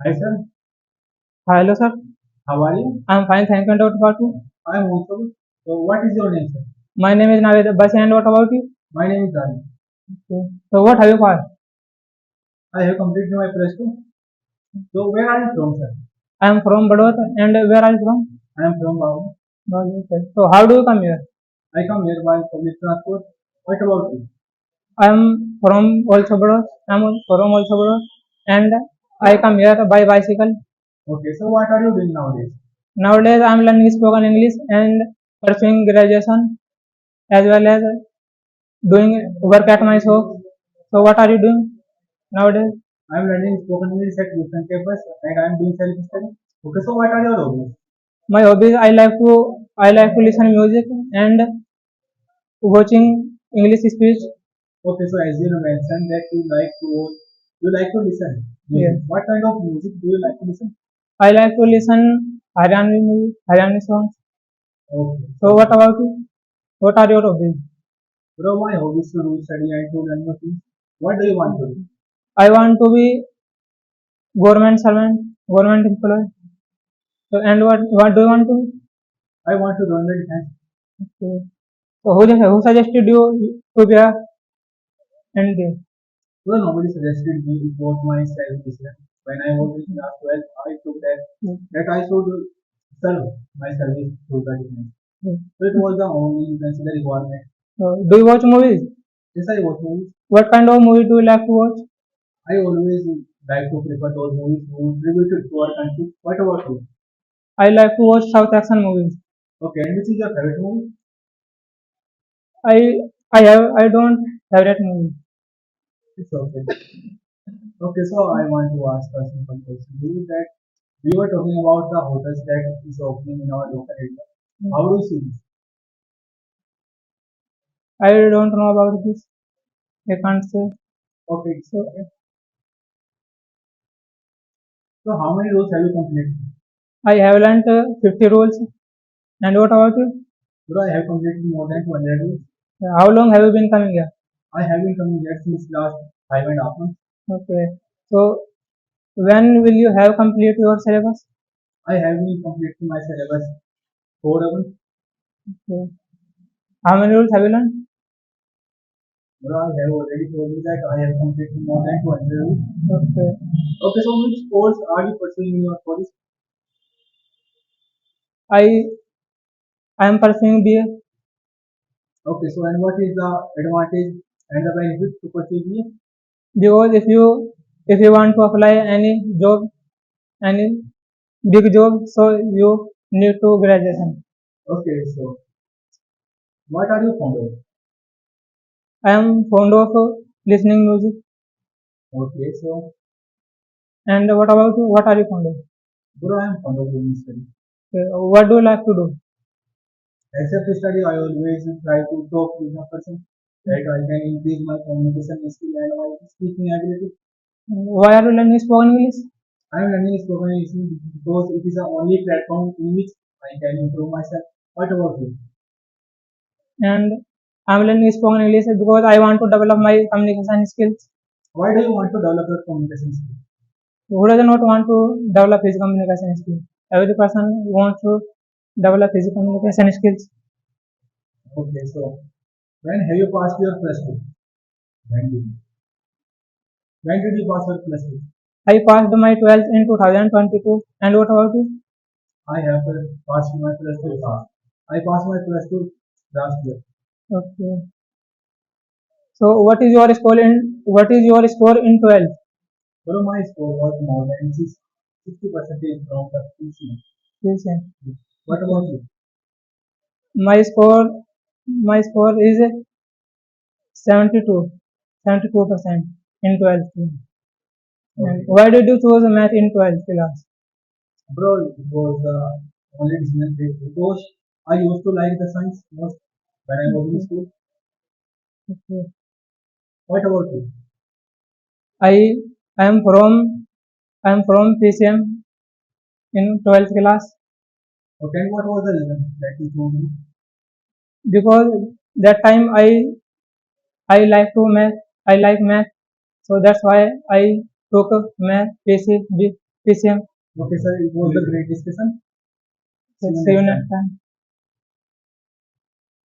Hi sir, Hello, sir. how are you? I'm fine. Thank you. And what about you? I am also good. So what is your name sir? My name is Navid Abbasi. And what about you? My name is Dani. Okay. So, what have you passed? I have completed my plus two. So where are you from sir? I am from Badot. And where are you from? I am from Babu. Okay. So, how do you come here? I come here by public transport. What about you? I am from also Badot. I'm from also Badot. And I come here by bicycle. Okay, so what are you doing nowadays? Nowadays, I'm learning spoken English and pursuing graduation as well as doing work at my shop. So, what are you doing nowadays? I am learning spoken English at Houston campus and I am doing self study. Okay, so what are your hobbies? My hobbies, I like to listen music and watching English speech. Okay, so as you mentioned that you like to listen Yeah. music. What kind of music do you like to listen? I like to listen Haryani songs. Okay, So what about you? What are your hobbies? bro, my hobbies to do study and to learn new things. What do you want to do? I want to be government servant, government employee. So and what do you want to be? I want to learn the defense. Okay. So who suggested you to be a ND? Well, nobody suggested me. It was my self-decision. When I was in class 12, I took that I should serve my service to the defense. So it was the only, you can say, the requirement. So, do you watch movies? Yes, I watch movies. What kind of movie do you like to watch? I always like to prefer those movies who contributed to our country. What about you? I like to watch South action movies. Okay, and which is your favorite movie? I I don't favorite movie. It's okay. Okay, so I want to ask a simple question. Do you that we were talking about the hotels that is opening in our local area. How do you see this? I don't know about this. I can't say. Okay, so how many rows have you completed? I have learned 50 rules. And what about you? Bro, I have completed more than 200 rows. How long have you been coming here? I have been coming here since last 5.5 months. Okay. So when will you have complete your syllabus? I have been completing my syllabus 4 hours. Okay. How many rules have you learned? Bro, I have already told you that I have completed more than 200 rows. Okay. Okay, so which course are you pursuing in your college? I I am pursuing BA Okay, so and what is the advantage and the benefit to pursue BA? because if you want to apply any job, any big job, so you need to graduation. Okay, so what are you fond of? I am fond of listening music. Okay, so And what about you? What are you fond of? bro, I am fond of doing study. Okay. What do you like to do? Except study, I always try to talk with a person that I can increase my communication skill and my speaking ability. Why are you learning spoken English? I am learning spoken English because it is the only platform in which I can improve myself. What about you? And I'm learning spoken English because I want to develop my communication skills. Why do you want to develop your communication skill? Who does not want to develop his communication skills? Every person wants to develop his communication skills. Okay, so when have you passed your plus two? When did you? When did you pass your plus two? I passed my 12th in 2022. And what about you? I have passed my plus two. I passed my plus two last year. Okay. So what is your score in 12th? So my score was more than 60% from the PCM. Yes, sir. What about you? My score my score is 72, 72% in 12th. And Okay. why did you choose math in 12th class? Bro, it was only decision because I used to like the science most when I was in Okay. school. Okay. What about you? I I am from PCM in 12th class Okay, and what was the reason that you told me? because that time I like to math I like math, so that's why I took math PCB. PCM. Okay, sir. It was a great discussion. See you next time.